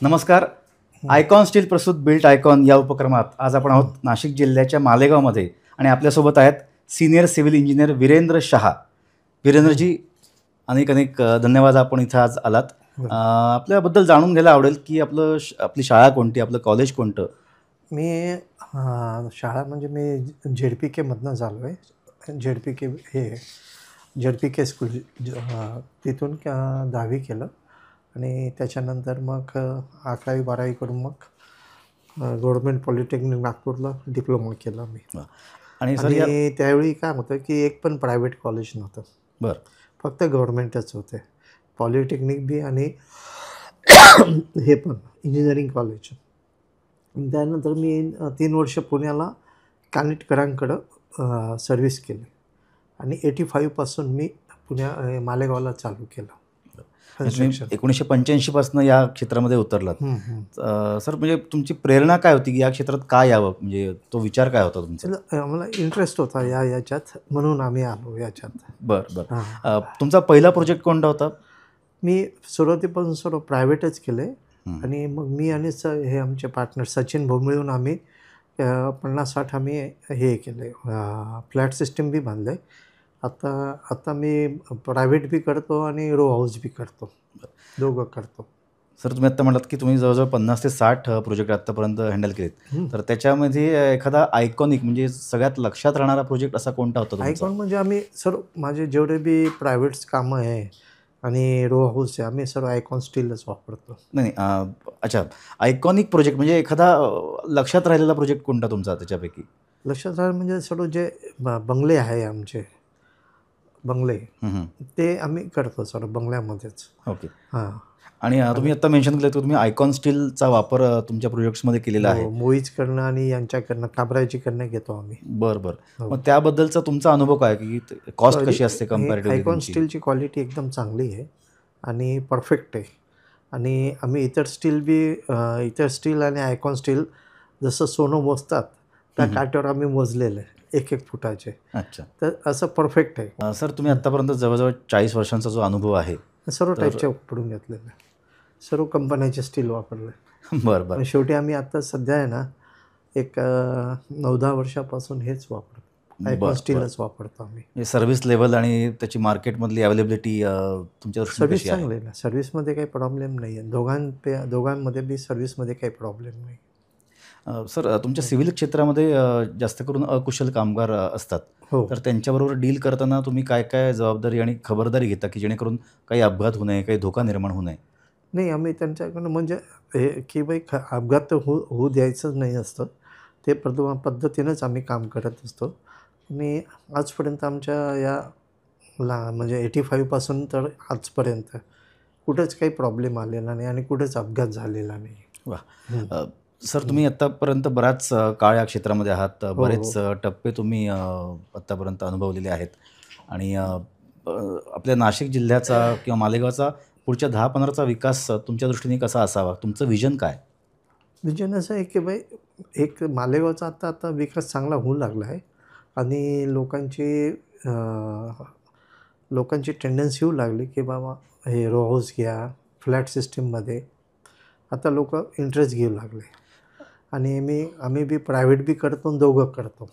नमस्कार. Icon steel प्रस्तुत built icon या उपक्रमात आज आपण आहोत नाशिक जिल्ह्याच्या मालेगावमध्ये आणि आपल्यासोबत आहेत senior civil engineer Virendra Shah. Virendraji, अनेक अनेक धन्यवाद, आपण इथं आज आलात. आपल्याबद्दल जाणून घ्यायला आवडेल की आपली शाळा कोणती, आपलं कॉलेज कोणतं? मी शाळा म्हणजे मी ZPKमधनं झालो आहे. ZPK स्कूल तिथून 10वी केलं आणि त्याच्यानंतर मग 11वी-12वी करून मग गव्हर्मेंट पॉलिटेक्निक नागपूरला डिप्लोमा केला मी. आणि त्यावेळी काय होतं की एक पण प्रायव्हेट कॉलेज नव्हतं. बरं. फक्त गव्हर्मेंटच होते, पॉलिटेक्निक बी आणि हे पण इंजिनिअरिंग कॉलेज. त्यानंतर मी 3 वर्ष पुण्याला कानिटकरांकडं सर्व्हिस केली आणि 85पासून मी मालेगावला चालू केलं. 1985 पासून या क्षेत्रामध्ये उतरलात. सर, म्हणजे तुमची प्रेरणा काय होती की या क्षेत्रात काय यावं, म्हणजे तो विचार काय होता तुमचा? मला इंटरेस्ट होता याच्यात, म्हणून आम्ही आलो याच्यात. बरं. तुमचा पहिला प्रोजेक्ट कोणता होता? मी सुरुवातीपासून सर्व प्रायव्हेटच केले आणि मग मी आणि हे आमचे पार्टनर सचिन भाऊ मिळून आम्ही 50-60 आम्ही हे केले, फ्लॅट सिस्टीम बी बांधले. आता मी प्रायव्हेट बी करतो आणि रो हाऊस बी करतो, दोघं करतो. सर, तुम्ही आत्ता म्हणालात की तुम्ही जवळजवळ 50 ते 60 प्रोजेक्ट आत्तापर्यंत हँडल केलेत. तर त्याच्यामध्ये एखादा आयकॉनिक म्हणजे सगळ्यात लक्षात राहणारा प्रोजेक्ट असा कोणता होता? आयकॉन म्हणजे आम्ही सर्व माझे जेवढे बी प्रायव्हेट्स कामं आहे आणि रो हाऊस आहे, आम्ही सर्व आयकॉन स्टीलच वापरतो. नाही, अच्छा, आयकॉनिक प्रोजेक्ट म्हणजे एखादा लक्षात राहिलेला प्रोजेक्ट कोणता तुमचा त्याच्यापैकी? लक्षात राहिलं म्हणजे सर्व जे बंगले आहे आमचे बंगले, ते आम्ही करतो सर्व बंगल्यामध्येच. ओके. आणि तुम्ही आत्ता मेन्शन केलं की तुम्ही आयकॉन स्टीलचा वापर तुमच्या प्रोजेक्ट्समध्ये केलेला आहे. मोईजकडनं आणि यांच्याकडनं काबराजीकडनं घेतो आम्ही. बरं. मग त्याबद्दलचा तुमचा अनुभव काय की कॉस्ट कशी असते कंपॅरेटिव्हली? आयकॉन स्टीलची क्वालिटी एकदम चांगली आहे आणि परफेक्ट आहे. आणि आम्ही इतर स्टील आणि आयकॉन स्टील जसं सोनं मोजतात त्या काट्यावर आम्ही मोजलेलं आहे, 1-1 फुटाचे. अच्छा. तर असं परफेक्ट आहे. सर, तुम्ही आत्तापर्यंत जवळजवळ 40 वर्षांचा जो अनुभव आहे, सर्व टाईपचे वापरून घेतलेलं आहे, सर्व कंपन्यांचे स्टील वापरले. बरं. शेवटी आम्ही आता सध्या आहे ना एक 9-10 वर्षापासून हेच वापरतो, आयकॉन स्टीलच वापरतो आम्ही. सर्व्हिस लेवल आणि त्याची मार्केटमधली अवेलेबिलिटी तुमच्या सर्व्हिस चांगली आहे ना, सर्व्हिसमध्ये काही प्रॉब्लेम नाही आहे. दोघांमध्ये बी सर्व्हिसमध्ये काही प्रॉब्लेम नाही. सर, तुमच्या सिव्हिल क्षेत्रामध्ये जास्त करून अकुशल कामगार असतात. तर त्यांच्याबरोबर डील करताना तुम्ही काय काय जबाबदारी आणि खबरदारी घेता की जेणेकरून काही अपघात होऊ नये, काही धोका निर्माण होऊ नये? नाही, आम्ही त्यांच्याकडनं म्हणजे हे की बाई अपघात तर होऊ द्यायचंच नाही असतं, ते पद्धतीनंच आम्ही काम करत असतो. आणि आजपर्यंत आमच्या या म्हणजे 85पासून तर आजपर्यंत कुठेच काही प्रॉब्लेम आलेला नाही आणि कुठेच अपघात झालेला नाही. वा. सर, तुम्ही आत्तापर्यंत बराच काळ या क्षेत्रामध्ये आहात, बरेच टप्पे तुम्ही आत्तापर्यंत अनुभवलेले आहेत. आणि आपल्या नाशिक जिल्ह्याचा किंवा मालेगावचा पुढच्या 10-15चा विकास तुमच्या दृष्टीने कसा असावा? तुमचं विजन काय? विजन असं आहे की बाई एक मालेगावचा आता विकास चांगला होऊ लागला आहे आणि लोकांची टेंडन्सी होऊ लागली की बाबा हे रो हाऊस घ्या, फ्लॅट सिस्टीममध्ये आता लोक इंटरेस्ट घेऊ लागले. आणि आम्ही बी प्रायव्हेट बी करतो आणि दोघं करतो,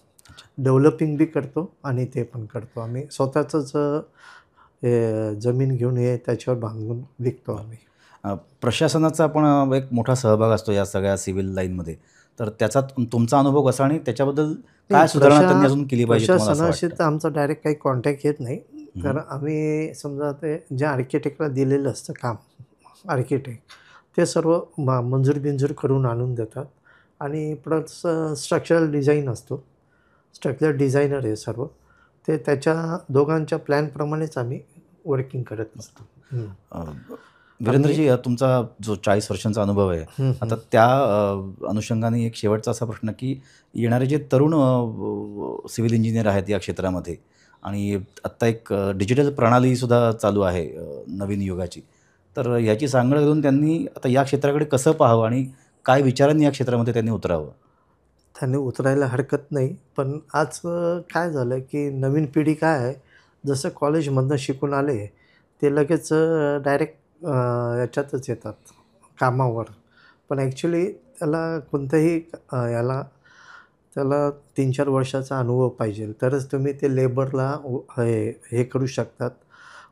डेव्हलपिंग बी करतो आणि ते पण करतो. आम्ही स्वतःचंच जमीन घेऊन त्याच्यावर बांधून विकतो आम्ही. प्रशासनाचा पण एक मोठा सहभाग असतो या सगळ्या सिव्हिल लाईनमध्ये, तर त्याचा तुमचा अनुभव कसा आणि त्याच्याबद्दल काय सुधारणा त्यांनी अजून केली पाहिजे? प्रशासनाशी तर आमचा डायरेक्ट काही कॉन्टॅक्ट येत नाही, कारण आम्ही समजा ते ज्या आर्किटेक्टला दिलेलं असतं काम, आर्किटेक्ट ते सर्व मंजूर करून आणून देतात. आणि प्लस स्ट्रक्चरल डिझाईन असतो, स्ट्रक्चरल डिझायनर आहे सर्व, ते त्याच्या दोघांच्या प्लॅनप्रमाणेच आम्ही वर्किंग करत असतो. वीरेंद्रजी, तुमचा जो 40 वर्षांचा अनुभव आहे, आता त्या अनुषंगाने एक शेवटचा असा प्रश्न की येणारे जे तरुण सिव्हिल इंजिनियर आहेत या क्षेत्रामध्ये, आणि आत्ता एक डिजिटल प्रणालीसुद्धा चालू आहे नवीन युगाची, तर ह्याची सांगड घालून त्यांनी आता या क्षेत्राकडे कसं पाहावं आणि काय विचारांनी या क्षेत्रामध्ये त्यांनी उतरावं? त्यांनी उतरायला हरकत नाही, पण आज काय झालं की नवीन पिढी काय आहे, जसं कॉलेजमधनं शिकून आले ते लगेच डायरेक्ट याच्यातच येतात कामावर. पण ॲक्च्युली त्याला कोणत्याही याला त्याला 3-4 वर्षाचा अनुभव पाहिजे, तरच तुम्ही ते लेबरला हे करू शकतात,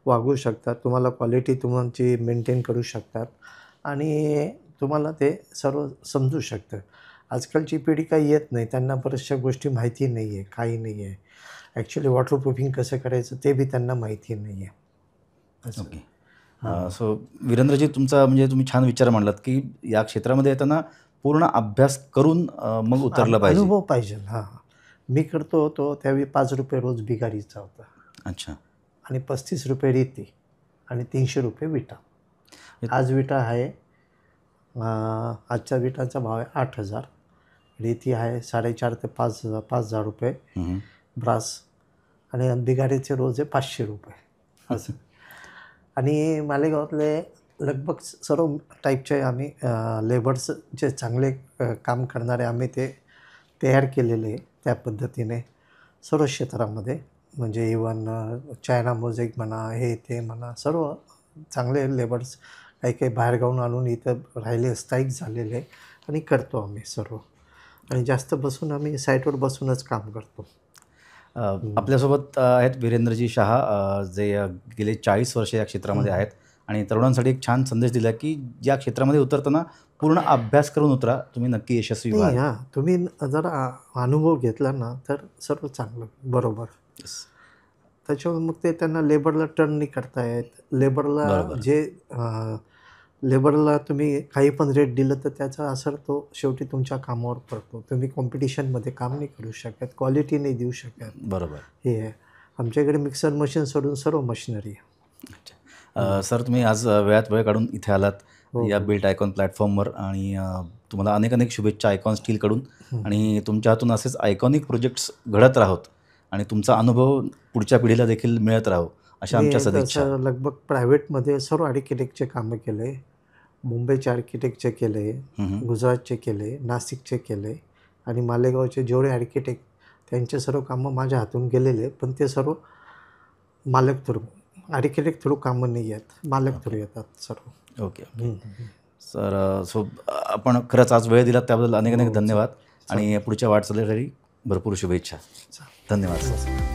वागवू शकतात. तुम्हाला क्वालिटी तुमची मेंटेन करू शकतात आणि तुम्हाला ते सर्व समजू शकतं. आजकालची पिढी काही येत नाही. त्यांना बऱ्याचशा गोष्टी माहिती नाही आहे, काही नाही आहे. ॲक्च्युली वॉटरप्रूफिंग कसं करायचं ते बी त्यांना माहिती नाही आहे. असं. ओके. हां. सो वीरेंद्रजी, तुमचा म्हणजे तुम्ही छान विचार मांडलात, की या क्षेत्रामध्ये येताना पूर्ण अभ्यास करून मग उतरलं पाहिजे. अनुभव पाहिजे. हां. मी करतो होतो त्यावेळी ₹5 रोज बिगारीचा होता अच्छा. आणि ₹35 रेती आणि ₹300 विटा. हे- आज विटा आहे आजच्या विटाचा भाव आहे 8,000. रेती आहे 4,500 ते 5,000 रुपये हम्म. ब्रास आणि बिगारीचे रोज आहे ₹500 असं. आणि मालेगावातले लगभग सर्व टाईपचे आम्ही लेबर्स जे चांगले काम करणारे आम्ही ते तयार केलेले आहे त्या पद्धतीने सर्व क्षेत्रामध्ये. म्हणजे इवन चायना मोझेक म्हणा, हे ते म्हणा, सर्व चांगले लेबर्स काही काही बाहेरगावून आणून इथं राहिले, स्थायिक झालेले आणि करतो आम्ही सर्व. आणि जास्त बसून आम्ही साईटवर बसूनच काम करतो. आपल्यासोबत आहेत वीरेंद्रजी शहा, जे गेले 40 वर्ष या क्षेत्रामध्ये आहेत आणि तरुणांसाठी एक छान संदेश दिला, की या क्षेत्रामध्ये उतरताना पूर्ण अभ्यास करून उतरा, तुम्ही नक्की यशस्वी नाही, व्हाल. हां, तुम्ही जर अनुभव घेतला ना तर सर्व चांगलं बरोबर. Yes. त्याच्यामुळे मग ते त्यांना लेबरला टर्न नाही करता येत. लेबरला बरोबर. जे लेबरला तुम्ही काही पण रेट दिलं तर त्याचा असर तो शेवटी तुमच्या कामावर पडतो. तुम्ही कॉम्पिटिशनमध्ये काम नाही करू शकत, क्वालिटी नाही देऊ शकत. बरोबर. हे आहे. आमच्याकडे मिक्सर मशीन सोडून सर्व मशिनरी आहे. अच्छा. सर, तुम्ही आज वेळात वेळ काढून इथे आलात हो, या हो. बिल्ट आयकॉन प्लॅटफॉर्मवर आणि तुम्हाला अनेक अनेक शुभेच्छा आयकॉन स्टीलकडून. आणि तुमच्या हातून असेच आयकॉनिक प्रोजेक्ट्स घडत राहोत आणि तुमचा अनुभव पुढच्या पिढीला देखील मिळत राहो, अशा मी आमच्या सदिच्छा. तसं लगभग प्रायव्हेटमध्ये सर्व आर्किटेक्टचे कामं केले. मुंबईचे आर्किटेक्टचे केले, गुजरातचे केले, नाशिकचे केले आणि मालेगावचे जेवढे आर्किटेक्ट त्यांचे सर्व कामं माझ्या हातून गेलेले. पण ते सर्व मालक थ्रू, आर्किटेक्ट थ्रू कामं नाही आहेत, मालक थ्रू येतात सर्व. ओके. सर, सो आपण खरंच आज वेळ दिलात त्याबद्दल अनेक अनेक धन्यवाद आणि पुढच्या वाटचालीसाठी भरपूर शुभेच्छा. धन्यवाद सर.